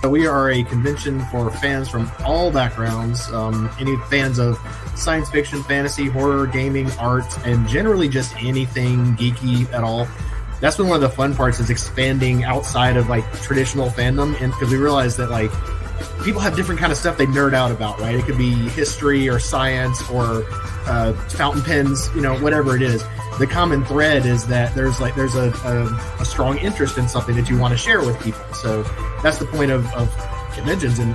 We are a convention for fans from all backgrounds, any fans of science fiction, fantasy, horror, gaming, art, and generally just anything geeky at all. That's been one of the fun parts, is expanding outside of like traditional fandom, and because we realize that like people have different kind of stuff they nerd out about, right? It could be history or science or fountain pens, whatever it is. The common thread is that there's a strong interest in something that you want to share with people. So that's the point of conventions in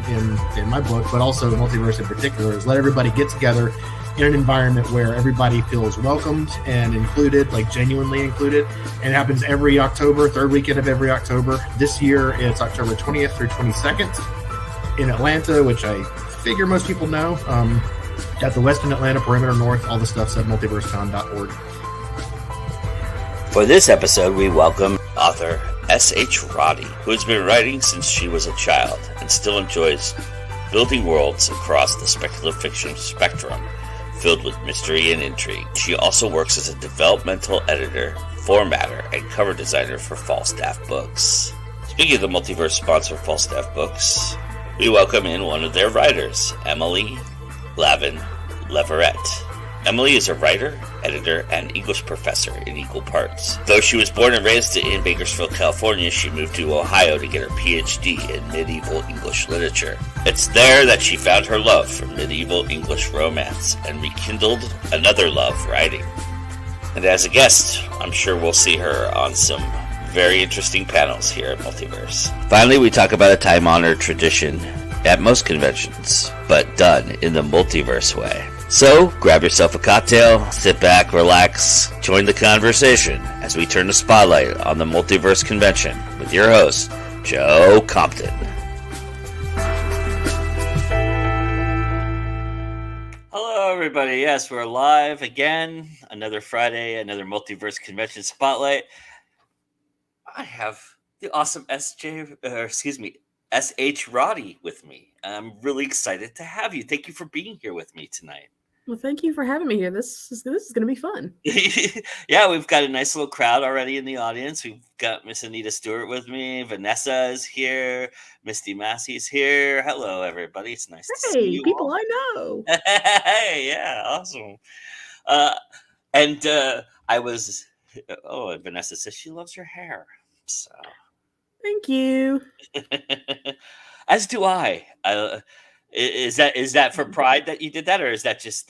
my book, but also Multiverse in particular, is let everybody get together in an environment where everybody feels welcomed and included, like genuinely included. And it happens every October, third weekend of every October. This year it's October 20th through 22nd in Atlanta, which I figure most people know. At the Westin Atlanta Perimeter North, all the stuff's at multiversecon.org. For this episode, we welcome author S.H. Roddy, who has been writing since she was a child and still enjoys building worlds across the speculative fiction spectrum, filled with mystery and intrigue. She also works as a developmental editor, formatter, and cover designer for Falstaff Books. Speaking of the Multiverse sponsor, Falstaff Books, we welcome in one of their writers, Emily Lavin Leverett. Emily is a writer, editor, and English professor in equal parts. Though she was born and raised in Bakersfield, California, she moved to Ohio to get her PhD in medieval English literature. It's there that she found her love for medieval English romance and rekindled another love, writing. And as a guest, I'm sure we'll see her on some very interesting panels here at Multiverse. Finally, we talk about a time-honored tradition at most conventions, but done in the Multiverse way. So, grab yourself a cocktail, sit back, relax, join the conversation as we turn the spotlight on the Multiverse Convention with your host, Joe Compton. Hello, everybody. Yes, we're live again. Another Friday, another Multiverse Convention spotlight. I have the awesome S.H. Roddy with me. I'm really excited to have you. Thank you for being here with me tonight. Well, thank you for having me here. This is going to be fun. Yeah, we've got a nice little crowd already in the audience. We've got Miss Anita Stewart with me. Vanessa is here. Misty Massey's here. Hello, everybody. It's nice to see you. Hey, people all. I know. Hey, yeah, awesome. And Vanessa says she loves your hair. So, thank you. As do I. Is that for pride that you did that, or is that just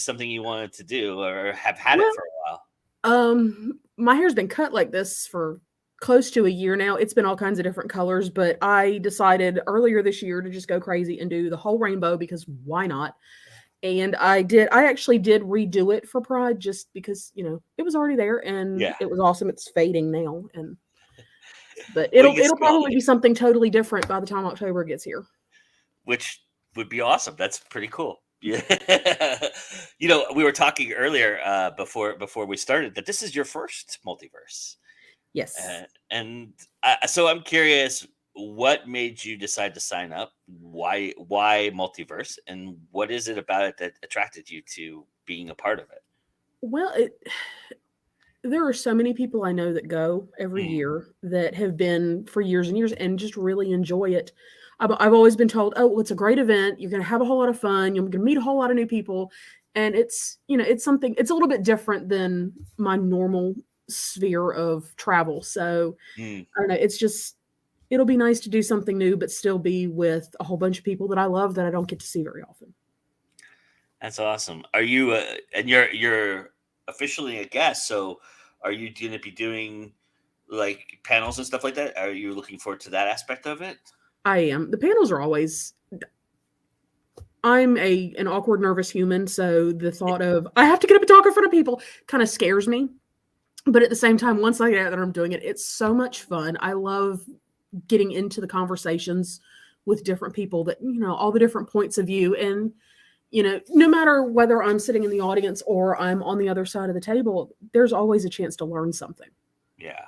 something you wanted to do, or have had it for a while? My hair's been cut like this for close to a year now. It's been all kinds of different colors, but I decided earlier this year to just go crazy and do the whole rainbow, because why not? And I actually did redo it for Pride, just because, it was already there, and It was awesome. It's fading now, but it'll probably be something totally different by the time October gets here. Which would be awesome. That's pretty cool. Yeah. We were talking earlier before we started that this is your first Multiverse. Yes. So I'm curious, what made you decide to sign up? Why Multiverse? And what is it about it that attracted you to being a part of it? Well, there are so many people I know that go every year that have been for years and years and just really enjoy it. I've always been told, oh, well, it's a great event. You're going to have a whole lot of fun. You're going to meet a whole lot of new people. And it's a little bit different than my normal sphere of travel. So I don't know. It'll be nice to do something new, but still be with a whole bunch of people that I love that I don't get to see very often. That's awesome. Are you, and you're officially a guest. So are you going to be doing like panels and stuff like that? Are you looking forward to that aspect of it? I am. The panels are always. I'm an awkward, nervous human, so the thought of I have to get up and talk in front of people kind of scares me. But at the same time, once I get out there and I'm doing it, it's so much fun. I love getting into the conversations with different people that, all the different points of view. And, no matter whether I'm sitting in the audience or I'm on the other side of the table, there's always a chance to learn something. Yeah.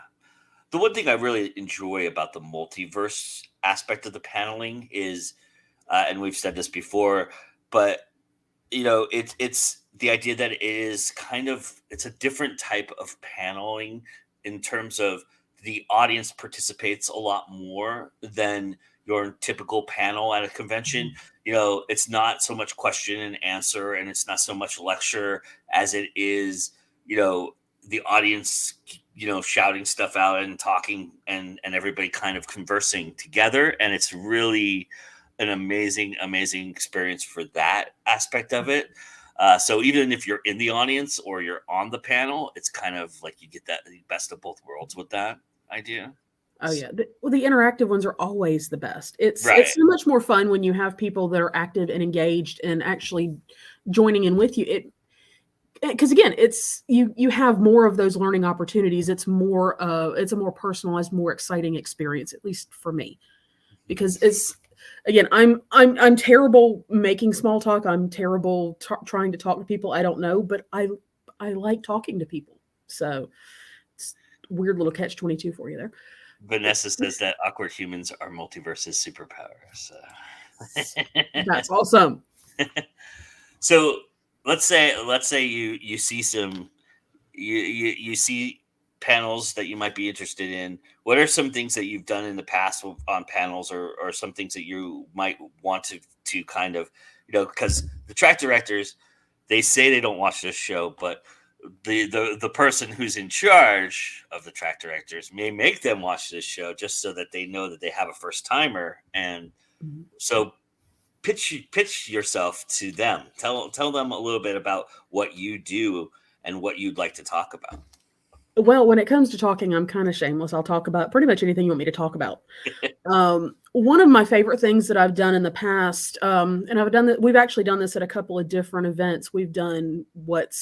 The one thing I really enjoy about the multiverse aspect of the paneling is, and we've said this before, but it's the idea that it is it's a different type of paneling in terms of the audience participates a lot more than your typical panel at a convention. It's not so much question and answer, and it's not so much lecture as it is, the audience, shouting stuff out and talking and everybody kind of conversing together. And it's really an amazing experience for that aspect of it. So even if you're in the audience or you're on the panel, it's kind of like you get the best of both worlds with that idea. Oh yeah. The interactive ones are always the best. It's Right. so much more fun when you have people that are active and engaged and actually joining in with you. Because again, it's you have more of those learning opportunities. It's a more personalized, more exciting experience, at least for me. Because again, I'm terrible making small talk. I'm terrible trying to talk to people I don't know, but I like talking to people. So it's a weird little catch-22 for you there. Vanessa says that awkward humans are Multiverse's superpowers. That's awesome. So let's say you see you see panels that you might be interested in. What are some things that you've done in the past on panels, or some things that you might want to kind of, because the track directors, they say they don't watch this show, but the person who's in charge of the track directors may make them watch this show just so that they know that they have a first timer. And so pitch yourself to them. Tell them a little bit about what you do and what you'd like to talk about. Well, when it comes to talking, I'm kind of shameless. I'll talk about pretty much anything you want me to talk about. One of my favorite things that I've done in the past, and we've actually done this at a couple of different events. We've done what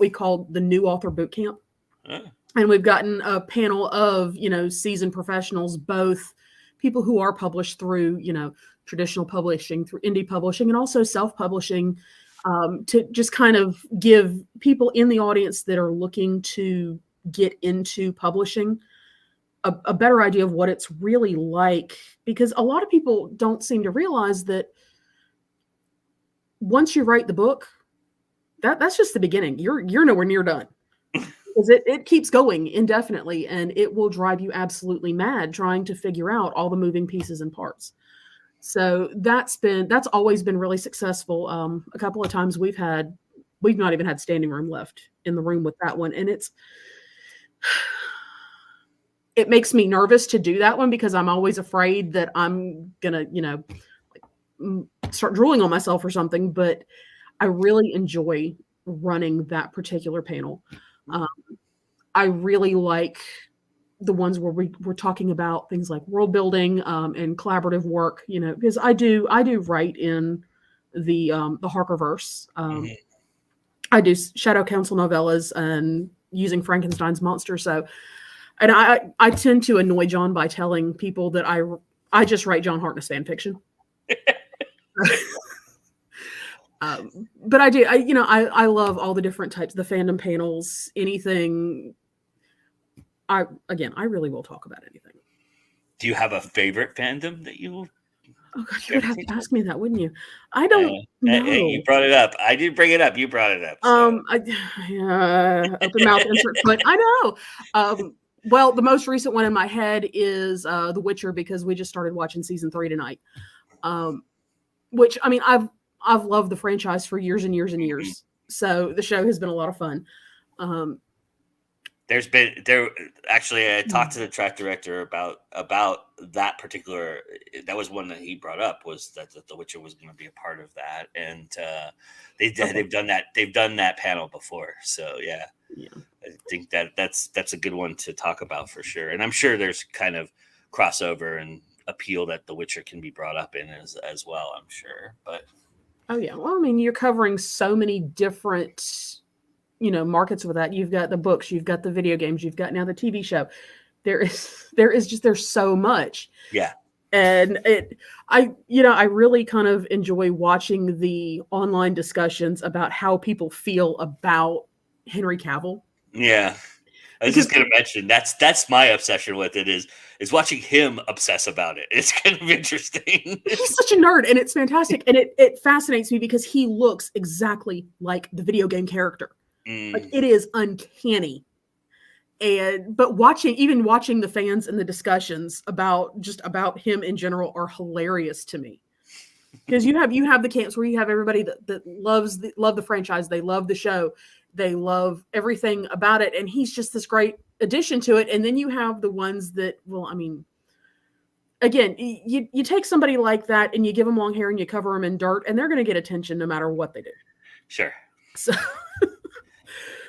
we call the new author boot camp. And we've gotten a panel of, seasoned professionals, both people who are published through, traditional publishing, through indie publishing, and also self-publishing, to just kind of give people in the audience that are looking to get into publishing a better idea of what it's really like. Because a lot of people don't seem to realize that once you write the book, that's just the beginning. You're nowhere near done, because it keeps going indefinitely, and it will drive you absolutely mad trying to figure out all the moving pieces and parts. So that's always been really successful. A couple of times we've not even had standing room left in the room with that one, and it makes me nervous to do that one because I'm always afraid that I'm gonna start drooling on myself or something. But I really enjoy running that particular panel. I really like the ones where we're talking about things like world building and collaborative work, because I do write in the Harkerverse. I do Shadow Council novellas and using Frankenstein's monster. So, and I tend to annoy John by telling people that I just write John Harkness fan fiction. But I do, I love all the different types, the fandom panels, anything. I really will talk about anything. Do you have a favorite fandom that you? Oh God, you would have to ask me that, wouldn't you? I don't know. Hey, you brought it up. I didn't bring it up. You brought it up. So. Open mouth insert foot. I know. Well, the most recent one in my head is The Witcher, because we just started watching season 3 tonight. Which, I mean, I've loved the franchise for years and years and years. So the show has been a lot of fun. I talked to the track director about that particular. That was one that he brought up, was that The Witcher was going to be a part of that, and they've done that panel before. So yeah. I think that's a good one to talk about for sure. And I'm sure there's kind of crossover and appeal that The Witcher can be brought up in as well. I'm sure, but. Oh yeah. Well, I mean, you're covering so many different, markets with that. You've got the books, you've got the video games, you've got now the TV show. There's so much. Yeah. And I really kind of enjoy watching the online discussions about how people feel about Henry Cavill. Yeah. I was just going to mention that's my obsession with it is watching him obsess about it. It's kind of interesting. He's such a nerd, and it's fantastic. And it fascinates me because he looks exactly like the video game character. Like, it is uncanny. But watching the fans and the discussions about him in general are hilarious to me. Because you have the camps where you have everybody that love the franchise, they love the show, they love everything about it, and he's just this great addition to it. And then you have the ones that, well, I mean, again, you take somebody like that and you give them long hair and you cover them in dirt, and they're going to get attention no matter what they do. Sure. So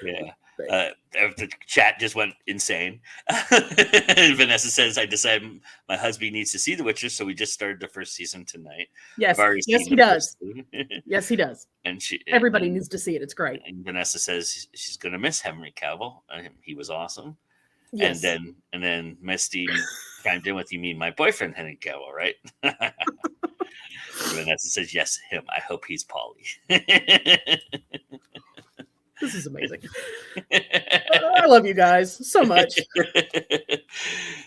yeah. The chat just went insane. Vanessa says, I decided my husband needs to see The Witcher, so we just started the first season tonight. Yes, he does. Yes, he does. And everybody needs to see it. It's great. And Vanessa says she's going to miss Henry Cavill. He was awesome. Yes. And then Misty chimed in with, you mean my boyfriend Henry Cavill, right? Vanessa says, yes, him. I hope he's Polly. This is amazing. I love you guys so much.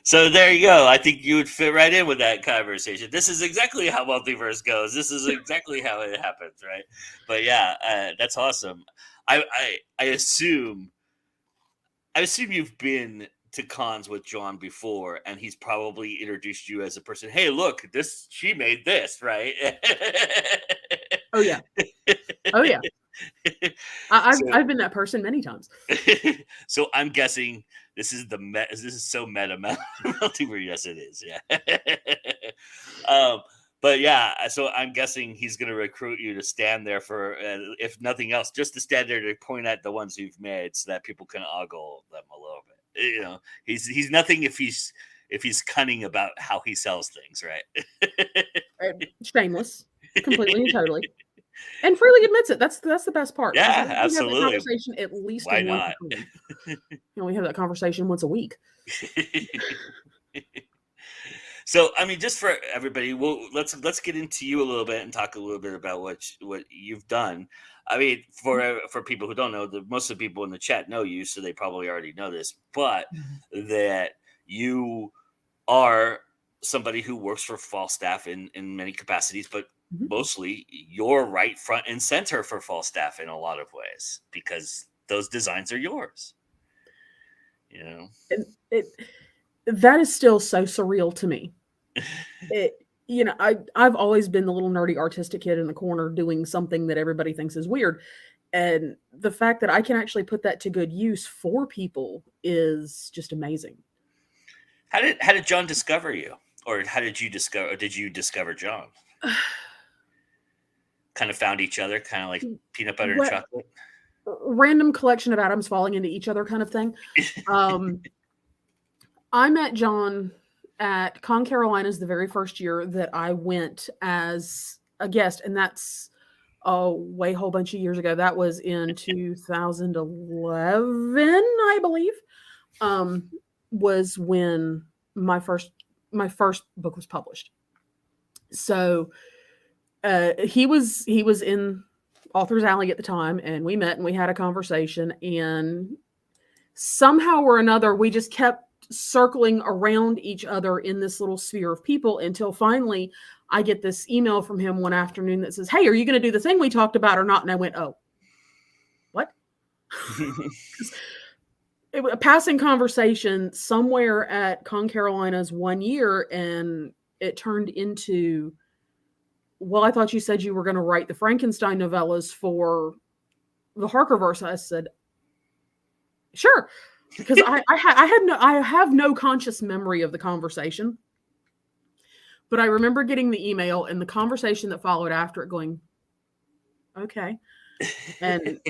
So there you go. I think you would fit right in with that conversation. This is exactly how Multiverse goes. This is exactly how it happens, right? But yeah, that's awesome. I assume you've been to cons with John before, and he's probably introduced you as a person. Hey, look, she made this, right? Oh yeah. Oh yeah. I've been that person many times. So I'm guessing this is so meta multiverse. Yes, it is. Yeah. But yeah, so I'm guessing he's going to recruit you to stand there for, if nothing else, just to stand there to point at the ones you've made, so that people can ogle them a little bit. You know, he's nothing if he's cunning about how he sells things, right? Shameless, completely and totally. And freely admits it. That's the best part. Yeah, we absolutely. Have that conversation at least Why once not? We have that conversation once a week. So, I mean, just for everybody, let's get into you a little bit and talk a little bit about what you've done. I mean, for people who don't know, most of the people in the chat know you, so they probably already know this, but that you are somebody who works for Falstaff in many capacities, but mostly you're right front and center for Falstaff in a lot of ways, because those designs are yours. You know, that is still so surreal to me. I've always been the little nerdy artistic kid in the corner doing something that everybody thinks is weird. And the fact that I can actually put that to good use for people is just amazing. How did John discover you? Or did you discover John? Kind of found each other, kind of like peanut butter and chocolate? Random collection of atoms falling into each other kind of thing. I met John at Con Carolinas the very first year that I went as a guest, and that's a whole bunch of years ago. That was in 2011, I believe. Was when my first book was published. So he was in Author's Alley at the time, and we met and we had a conversation, and somehow or another we just kept circling around each other in this little sphere of people until finally I get this email from him one afternoon that says, hey, are you going to do the thing we talked about or not? And I went, oh, what? It was a passing conversation somewhere at Con Carolinas one year, and it turned into, well, I thought you said you were going to write the Frankenstein novellas for the Harkerverse. I said, sure, because I have no conscious memory of the conversation, but I remember getting the email and the conversation that followed after it, going, okay, and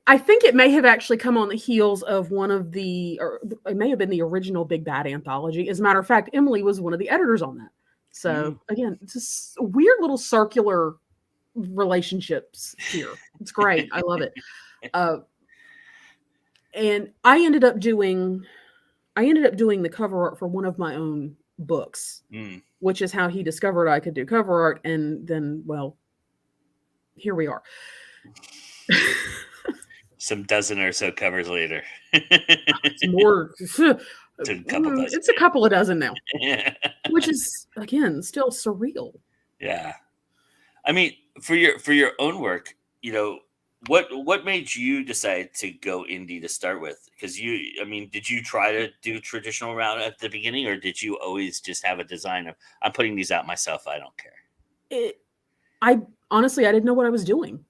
I think it may have actually come on the heels of or it may have been the original Big Bad anthology. As a matter of fact, Emily was one of the editors on that. So again, it's just weird little circular relationships here. It's great. I love it. And I ended up doing the cover art for one of my own books, which is how he discovered I could do cover art. And then, well, here we are. Some dozen or so covers later. It's more. It's a couple of dozen now. Yeah. Which is, again, still surreal. Yeah. I mean, for your own work, what made you decide to go indie to start with? Because did you try to do traditional route at the beginning, or did you always just have a design of I'm putting these out myself, I don't care? I honestly, I didn't know what I was doing.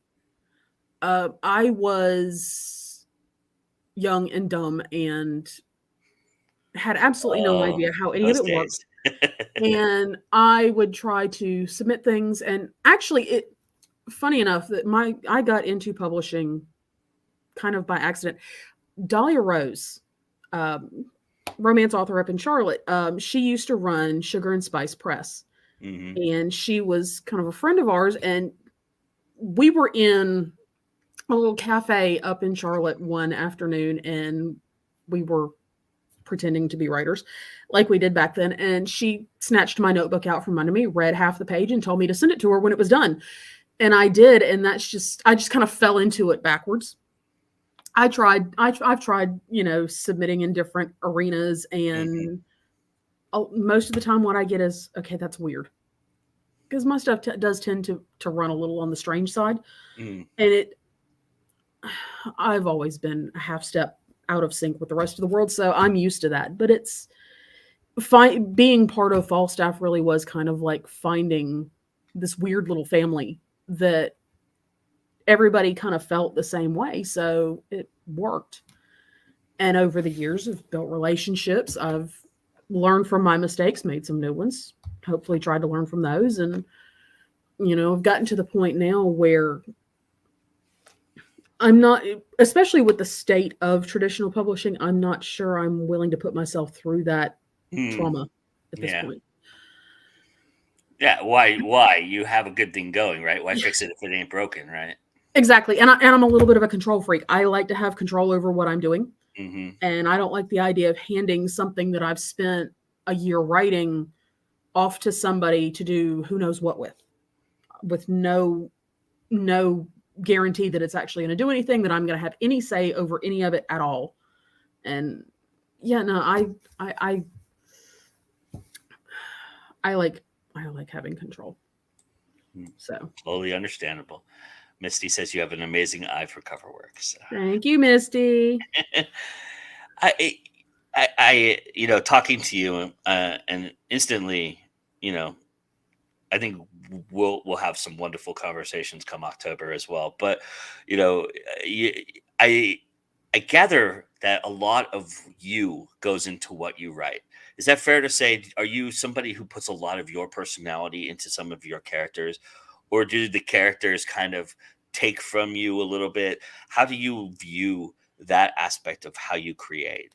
I was young and dumb and had absolutely no idea how any of it worked. And I would try to submit things. And actually, funny enough, that I got into publishing kind of by accident. Dahlia Rose, romance author up in Charlotte, she used to run Sugar and Spice Press. Mm-hmm. And she was kind of a friend of ours. And we were in a little cafe up in Charlotte one afternoon, and we were pretending to be writers like we did back then. And she snatched my notebook out from under me, read half the page, and told me to send it to her when it was done. And I did. And I just kind of fell into it backwards. I've tried, submitting in different arenas, and most of the time what I get is, okay, that's weird. Because my stuff does tend to run a little on the strange side. And I've always been a half step out of sync with the rest of the world, so I'm used to that. But it's being part of Falstaff really was kind of like finding this weird little family that everybody kind of felt the same way, so it worked. And over the years, I've built relationships. I've learned from my mistakes, made some new ones, hopefully tried to learn from those. And, I've gotten to the point now where I'm not, especially with the state of traditional publishing, I'm not sure I'm willing to put myself through that trauma at this point. Yeah. Why? You have a good thing going, right? Why fix it if it ain't broken, right? Exactly. And I'm a little bit of a control freak. I like to have control over what I'm doing. Mm-hmm. And I don't like the idea of handing something that I've spent a year writing off to somebody to do who knows what with no guarantee that it's actually going to do anything, that I'm going to have any say over any of it at all. And I like having control. So totally understandable. Misty says you have an amazing eye for cover work. So. Thank you, Misty. I talking to you and instantly, I think we'll have some wonderful conversations come October as well. But I gather that a lot of you goes into what you write. Is that fair to say? Are you somebody who puts a lot of your personality into some of your characters, or do the characters kind of take from you a little bit? How do you view that aspect of how you create?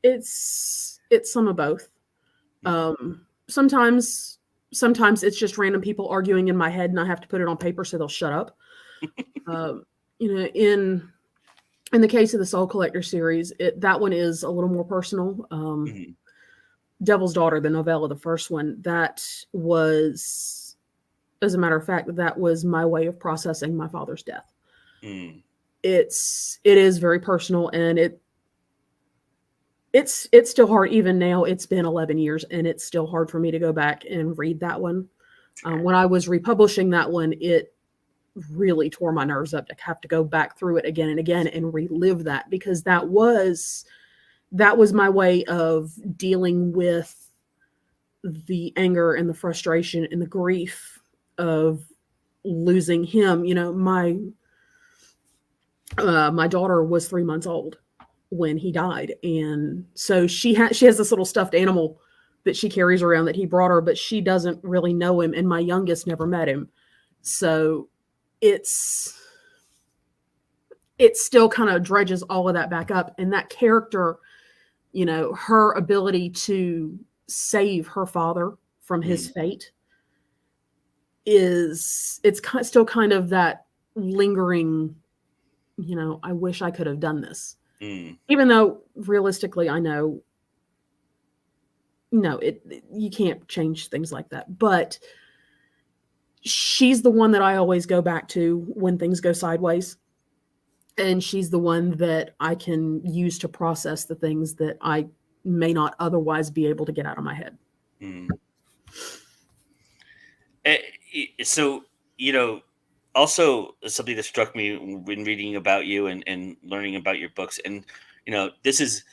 It's some of both. Sometimes it's just random people arguing in my head, and I have to put it on paper so they'll shut up. In the case of the Soul Collector series, that one is a little more personal. Devil's Daughter, the novella, the first one, that was, as a matter of fact, that was my way of processing my father's death. It is very personal, and it's still hard. Even now, it's been 11 years, and it's still hard for me to go back and read that one. When I was republishing that one, it really tore my nerves up to have to go back through it again and again and relive that, because that was my way of dealing with the anger and the frustration and the grief of losing him. My daughter was 3 months old when he died, and so she has this little stuffed animal that she carries around that he brought her, but she doesn't really know him, and my youngest never met him. So it still kind of dredges all of that back up. And that character, her ability to save her father from his fate it's still kind of that lingering, I wish I could have done this. Even though realistically I know, no, you can't change things like that. But she's the one that I always go back to when things go sideways. And she's the one that I can use to process the things that I may not otherwise be able to get out of my head. So, also something that struck me when reading about you and learning about your books, and this is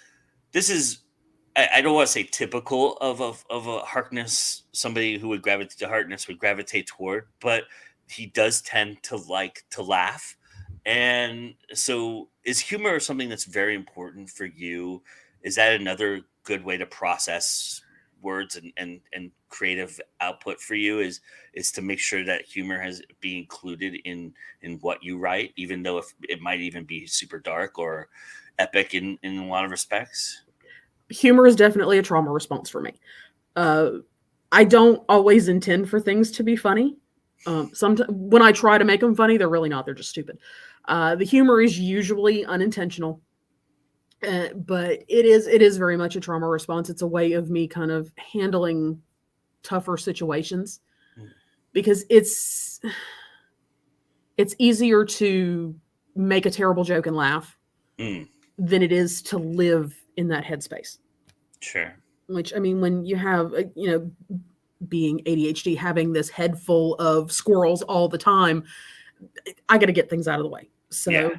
I don't want to say typical of a Harkness, somebody who would gravitate to Harkness would gravitate toward, but he does tend to like to laugh. And so is humor something that's very important for you? Is that another good way to process words and creative output for you, is to make sure that humor has be included in what you write, even though if it might even be super dark or epic in a lot of respects? Humor is definitely a trauma response for me. I don't always intend for things to be funny. Sometimes when I try to make them funny, they're really not. They're just stupid. The humor is usually unintentional, but it is very much a trauma response. It's a way of me kind of handling tougher situations, because it's easier to make a terrible joke and laugh than it is to live in that headspace. Sure. Which, I mean, when you have, being ADHD, having this head full of squirrels all the time, I got to get things out of the way. So, Yeah.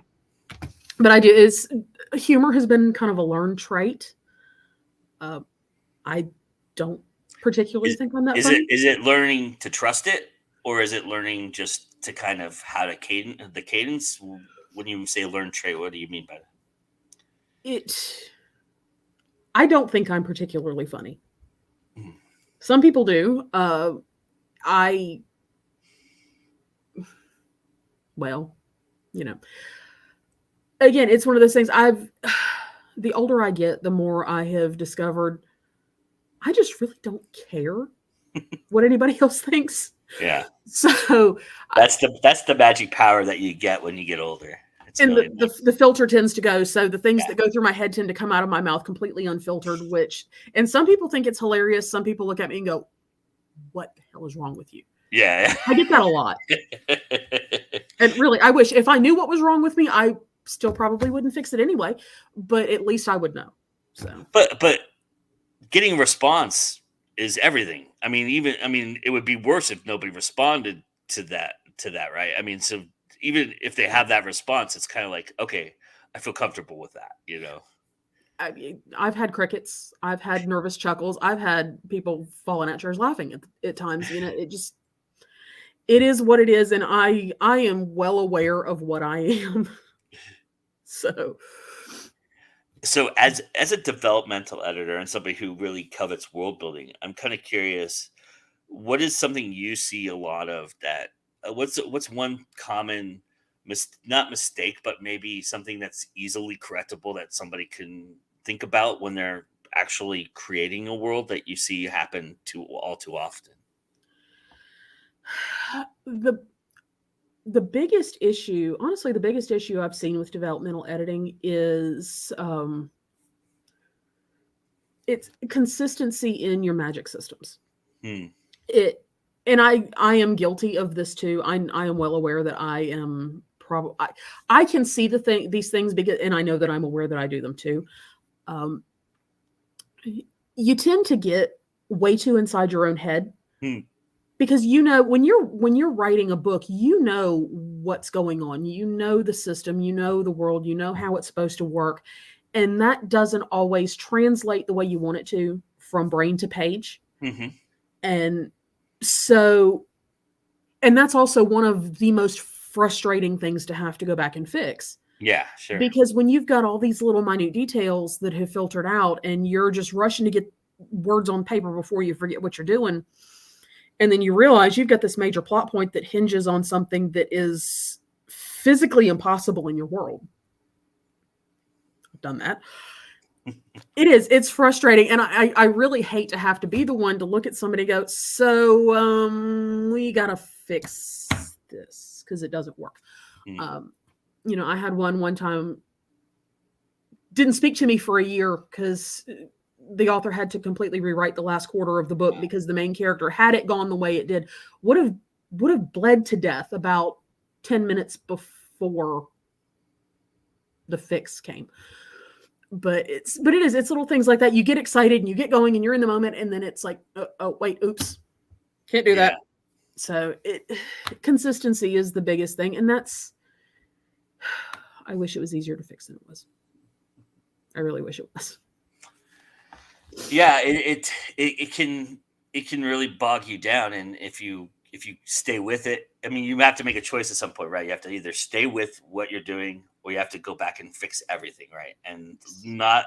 but humor has been kind of a learned trait. I don't particularly think I'm that Is funny. is it learning to trust it, or is it learning just to kind of how to cadence? When you say learn trait, what do you mean by that? I don't think I'm particularly funny. Some people do. Well, again, it's one of those things. The older I get, the more I have discovered I just really don't care what anybody else thinks. Yeah. So That's the magic power that you get when you get older. It's and really the filter tends to go. So the things that go through my head tend to come out of my mouth completely unfiltered, and some people think it's hilarious. Some people look at me and go, "What the hell is wrong with you?" Yeah. I get that a lot. And really, I wish if I knew what was wrong with me, I still probably wouldn't fix it anyway, but at least I would know. So, but getting a response is everything. I mean, it would be worse if nobody responded to that, right? I mean, so even if they have that response, it's kind of like, okay, I feel comfortable with that. I've had crickets. I've had nervous chuckles. I've had people falling out chairs laughing at times. It is what it is, and I am well aware of what I am. So as a developmental editor and somebody who really covets world building, I'm kind of curious, what is something you see a lot of that? What's one common not mistake, but maybe something that's easily correctable that somebody can think about when they're actually creating a world that you see happen all too often? the biggest issue, honestly, the biggest issue I've seen with developmental editing is it's consistency in your magic systems. And I am guilty of this too. I am well aware that I am probably I can see these things and I know that I'm aware that I do them too. You tend to get way too inside your own head. Because when you're writing a book, what's going on. The system, the world, how it's supposed to work. And that doesn't always translate the way you want it to from brain to page. And so, and that's also one of the most frustrating things to have to go back and fix. Yeah, sure. Because when you've got all these little minute details that have filtered out and you're just rushing to get words on paper before you forget what you're doing, and then you realize you've got this major plot point that hinges on something that is physically impossible in your world. I've done that. It's frustrating. And I really hate to have to be the one to look at somebody and go, so we got to fix this because it doesn't work. I had one time, didn't speak to me for a year because the author had to completely rewrite the last quarter of the book because the main character, had it gone the way it did, would have bled to death about 10 minutes before the fix came. But it's little things like that. You get excited and you get going and you're in the moment, and then it's like, oh wait, oops, can't do that. So consistency is the biggest thing, and that's. I wish it was easier to fix than it was. I really wish it was. Yeah, it can really bog you down, and if you stay with it, I mean, you have to make a choice at some point, right? You have to either stay with what you're doing, or you have to go back and fix everything, right? And not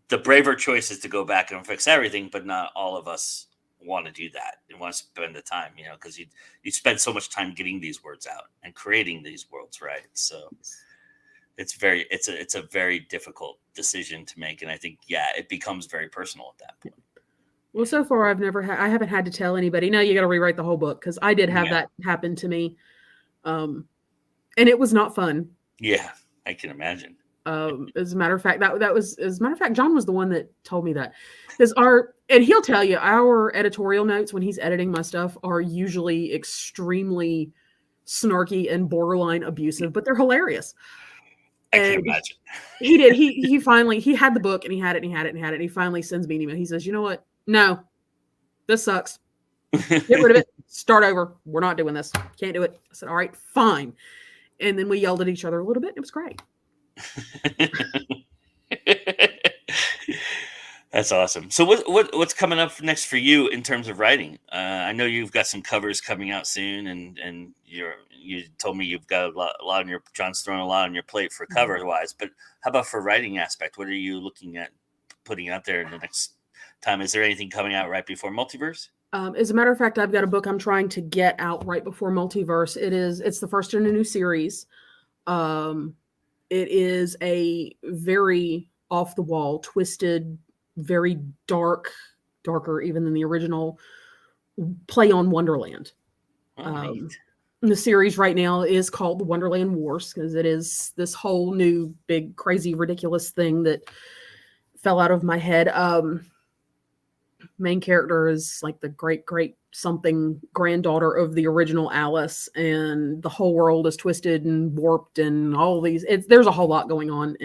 the braver choice is to go back and fix everything, but not all of us want to do that and want to spend the time, because you spend so much time getting these words out and creating these worlds, right? So it's a very difficult decision to make, and I think it becomes very personal at that point. Well, so far I haven't had to tell anybody, no, you got to rewrite the whole book, because I did have that happen to me, and it was not fun. Yeah, I can imagine. As a matter of fact, John was the one that told me that, because and he'll tell you, our editorial notes when he's editing my stuff are usually extremely snarky and borderline abusive, but they're hilarious. I can imagine. He did. He finally, he had the book, and he had it. And he finally sends me an email. He says, "You know what? No, this sucks. Get rid of it. Start over. We're not doing this. Can't do it." I said, "All right, fine." And then we yelled at each other a little bit. It was great. That's awesome. So what's coming up next for you in terms of writing? I know you've got some covers coming out soon, and you told me you've got a lot on your John's thrown a lot on your plate for cover wise. But how about for writing aspect? What are you looking at putting out there in the next time? Is there anything coming out right before Multiverse? As a matter of fact, I've got a book I'm trying to get out right before Multiverse. It's the first in a new series. It is a very off the wall, twisted, very darker even than the original play on Wonderland. The series right now is called the Wonderland Wars, because it is this whole new big crazy ridiculous thing that fell out of my head. Main character is like the great something granddaughter of the original Alice, and the whole world is twisted and warped and all these. There's a whole lot going on,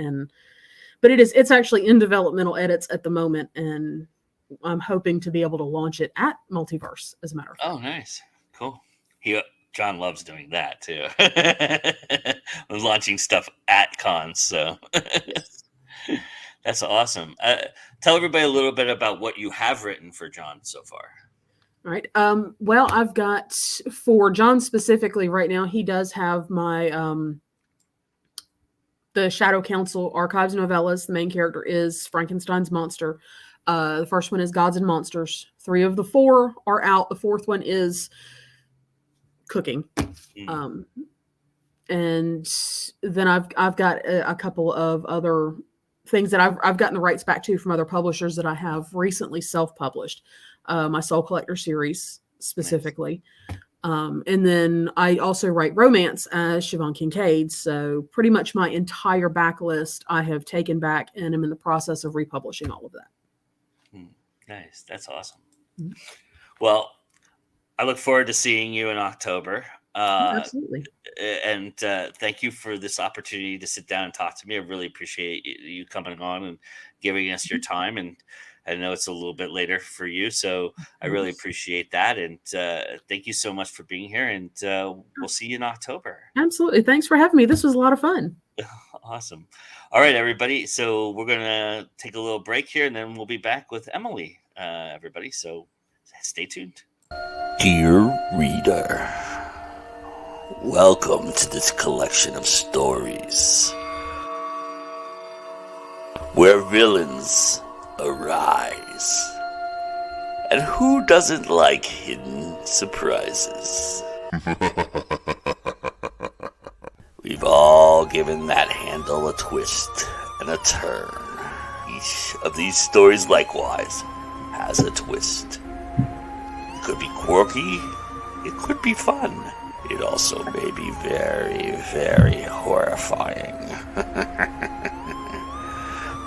but it's actually in developmental edits at the moment, and I'm hoping to be able to launch it at Multiverse, as a matter of fact. Oh, nice, cool. John loves doing that too. Launching stuff at cons, so. Yes. That's awesome. Tell everybody a little bit about what you have written for John so far. All right. Well, I've got, for John specifically right now, he does have my the Shadow Council Archives novellas. The main character is Frankenstein's monster. The first one is Gods and Monsters. 3 of the 4 are out. The 4th one is cooking. And then I've got a couple of other things that I've gotten the rights back to from other publishers that I have recently self-published. My Soul Collector series specifically. Nice. And then I also write romance as Siobhan Kincaid. So pretty much my entire backlist I have taken back, and I'm in the process of republishing all of that. Nice. That's awesome. Mm-hmm. Well, I look forward to seeing you in October. Absolutely. And thank you for this opportunity to sit down and talk to me. I really appreciate you coming on and giving us your time. And I know it's a little bit later for you, so I really appreciate that. And thank you so much for being here. And we'll see you in October. Absolutely. Thanks for having me. This was a lot of fun. Awesome. All right, everybody. So we're going to take a little break here, and then we'll be back with Emily, everybody. So stay tuned. Dear reader, welcome to this collection of stories where villains arise. And who doesn't like hidden surprises? We've all given that handle a twist and a turn. Each of these stories likewise has a twist. It could be quirky, it could be fun. It also may be very, very horrifying.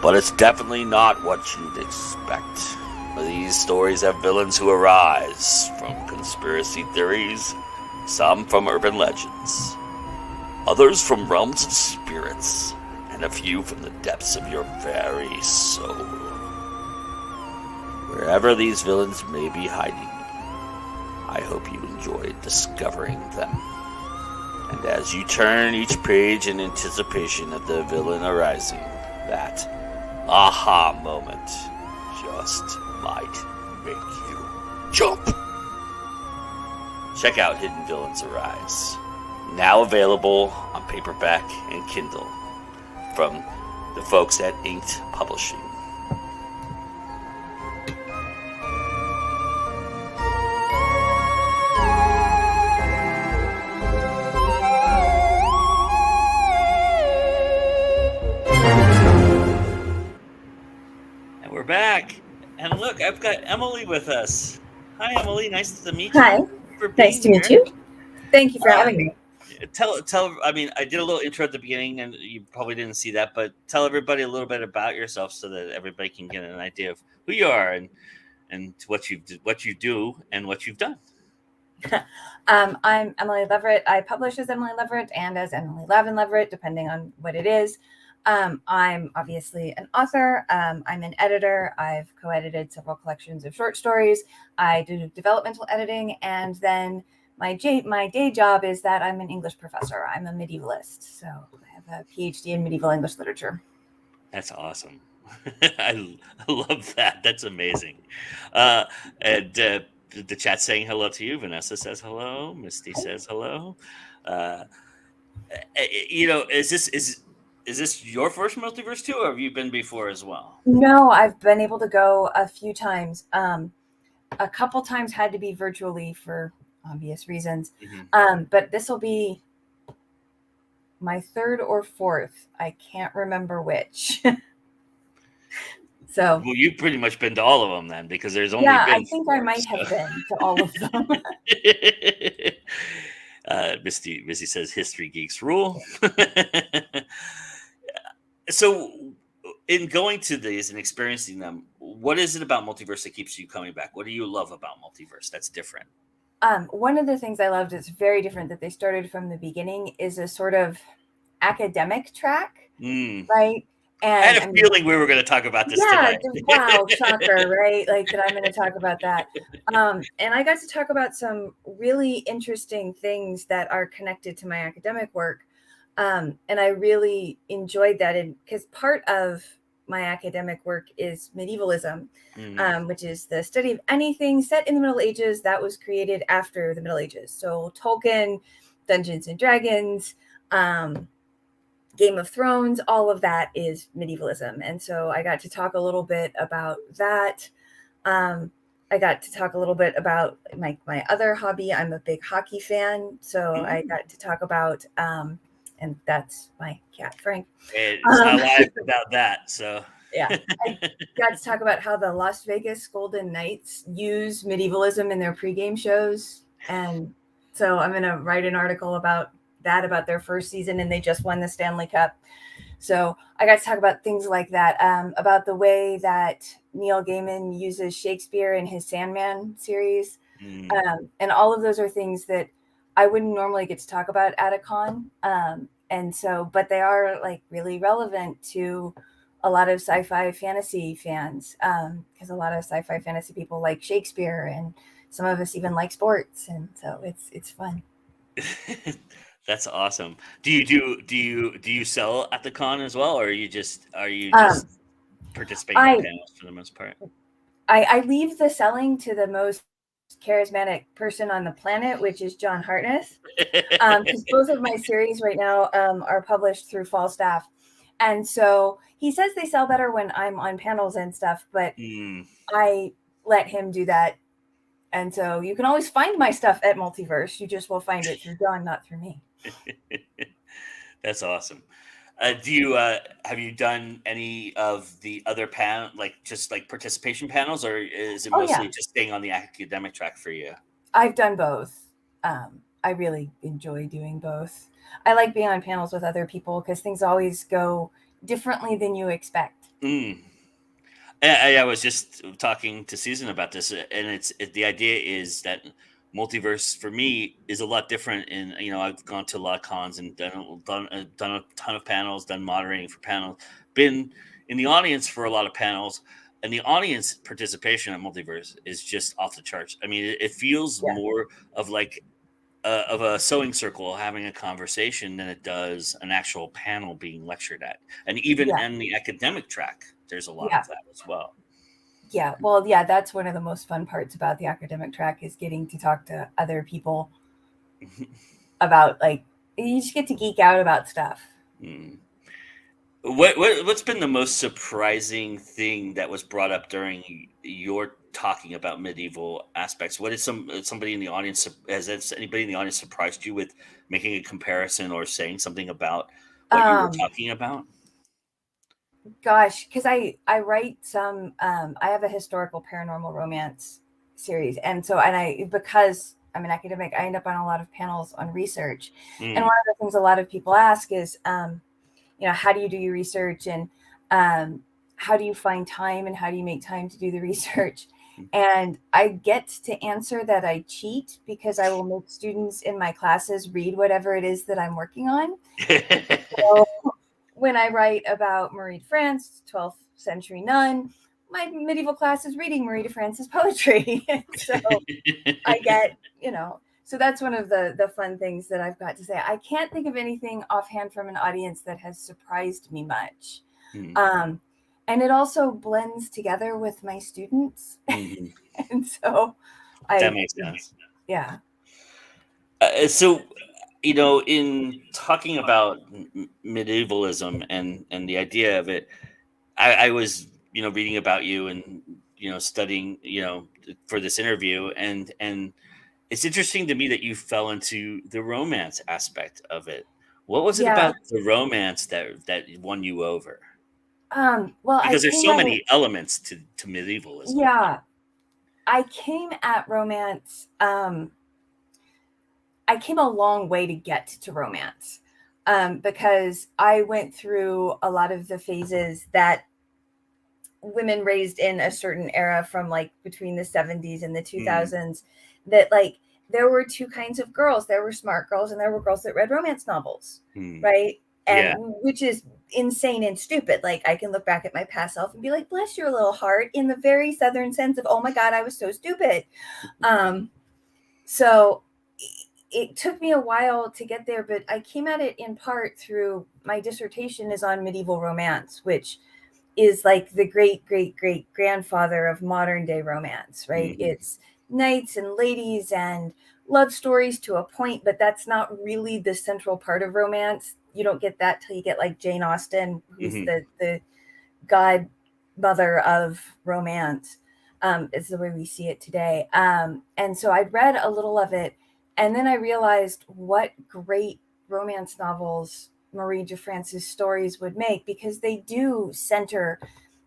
But it's definitely not what you'd expect. These stories have villains who arise from conspiracy theories, some from urban legends, others from realms of spirits, and a few from the depths of your very soul. Wherever these villains may be hiding, I hope you enjoyed discovering them. And as you turn each page in anticipation of the villain arising, that aha moment just might make you jump. Check out Hidden Villains Arise, now available on paperback and Kindle from the folks at Inked Publishing. And we're back. And look, I've got Emily with us. Hi, Emily. Nice to meet you. Hi. Nice to meet you. Thank you for having me. Tell. I mean, I did a little intro at the beginning, and you probably didn't see that, but tell everybody a little bit about yourself so that everybody can get an idea of who you are and what you do and what you've done. I'm Emily Leverett. I publish as Emily Leverett and as Emily Lavin Leverett, depending on what it is. I'm obviously an author. I'm an editor. I've co-edited several collections of short stories. I do developmental editing, and then my day job is that I'm an English professor. I'm a medievalist, so I have a PhD in medieval English literature. That's awesome. I love that. That's amazing. And the chat's saying hello to you. Vanessa says hello. Misty says hello. Is this your first Multiverse too, or have you been before as well? No, I've been able to go a few times. A couple times had to be virtually for obvious reasons. Mm-hmm. But this will be my third or fourth. I can't remember which. So, well, you've pretty much been to all of them then, because there's only I been think four, I might have been to all of them. Misty says history geeks rule. So in going to these and experiencing them, what is it about Multiverse that keeps you coming back? What do you love about Multiverse that's different? One of the things I loved that's very different that they started from the beginning is a sort of academic track, right? And I had a feeling we were going to talk about this today. Wow, shocker, right? Like that I'm going to talk about that. And I got to talk about some really interesting things that are connected to my academic work. And I really enjoyed that. And because part of my academic work is medievalism, which is the study of anything set in the Middle Ages that was created after the Middle Ages. So Tolkien, Dungeons and Dragons, Game of Thrones, all of that is medievalism. And so I got to talk a little bit about that. I got to talk a little bit about my other hobby. I'm a big hockey fan. So I got to talk about, and that's my cat, Frank. It's not live about that. So yeah, I got to talk about how the Las Vegas Golden Knights use medievalism in their pregame shows. And so I'm going to write an article about that, about their first season, and they just won the Stanley Cup. So I got to talk about things like that, about the way that Neil Gaiman uses Shakespeare in his Sandman series. And all of those are things that I wouldn't normally get to talk about at a con. And so, but they are like really relevant to a lot of sci-fi fantasy fans, because a lot of sci-fi fantasy people like Shakespeare, and some of us even like sports. And so it's fun. That's awesome. Do you sell at the con as well, or are you just participating in panels for the most part? I leave the selling to the most charismatic person on the planet, which is John Hartnett, because both of my series right now are published through Falstaff, and so he says they sell better when I'm on panels and stuff, but I let him do that. And so you can always find my stuff at Multiverse. You just will find it through John, not through me. That's awesome. Have you done any of the other participation panels, or is it mostly just staying on the academic track for you? I've done both. I really enjoy doing both. I like being on panels with other people because things always go differently than you expect. I was just talking to Susan about this, and the idea is that Multiverse for me is a lot different. And I've gone to a lot of cons and done a ton of panels, done moderating for panels, been in the audience for a lot of panels, and the audience participation at Multiverse is just off the charts. I mean, it feels more of like of a sewing circle having a conversation than it does an actual panel being lectured at. And even in the academic track, there's a lot of that as well. Yeah, well, yeah, that's one of the most fun parts about the academic track is getting to talk to other people about, like, you just get to geek out about stuff. What's been the most surprising thing that was brought up during your talking about medieval aspects? What is somebody in the audience, has anybody in the audience surprised you with making a comparison or saying something about what you were talking about? Gosh, because I write some, I have a historical paranormal romance series. Because I'm an academic, I end up on a lot of panels on research. And one of the things a lot of people ask is, how do you do your research, and how do you find time, and how do you make time to do the research? And I get to answer that I cheat, because I will make students in my classes read whatever it is that I'm working on. So when I write about Marie de France, 12th century nun, my medieval class is reading Marie de France's poetry. So I get, so that's one of the fun things that I've got to say. I can't think of anything offhand from an audience that has surprised me much. And it also blends together with my students. And so that makes sense. Yeah. So, in talking about medievalism and the idea of it, I was, reading about you and, studying, for this interview, and it's interesting to me that you fell into the romance aspect of it. What was it about the romance that won you over? Well, because there's so many elements to medievalism. Yeah, I came at romance. I came a long way to get to romance, because I went through a lot of the phases that women raised in a certain era, from like between the 70s and the 2000s, that like there were two kinds of girls. There were smart girls, and there were girls that read romance novels, right? And which is insane and stupid. Like, I can look back at my past self and be like, bless your little heart, in the very Southern sense of, oh my God, I was so stupid. So it took me a while to get there, but I came at it in part through my dissertation is on medieval romance, which is like the great, great, great grandfather of modern day romance, right? It's knights and ladies and love stories to a point, but that's not really the central part of romance. You don't get that till you get like Jane Austen, who's the godmother of romance. It's the way we see it today. And so I read a little of it, and then I realized what great romance novels Marie de France's stories would make, because they do center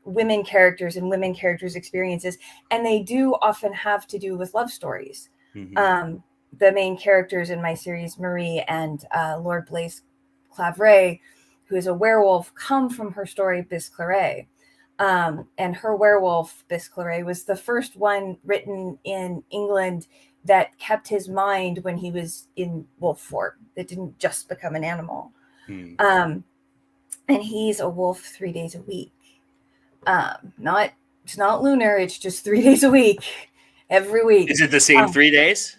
women characters and women characters' experiences, and they do often have to do with love stories. The main characters in my series, Marie and Lord Blaise Clavray, who is a werewolf, come from her story Biscleret. And her werewolf, Biscleret, was the first one written in England that kept his mind when he was in wolf form, that didn't just become an animal. And he's a wolf 3 days a week. It's not lunar, it's just 3 days a week, every week. Is it the same 3 days?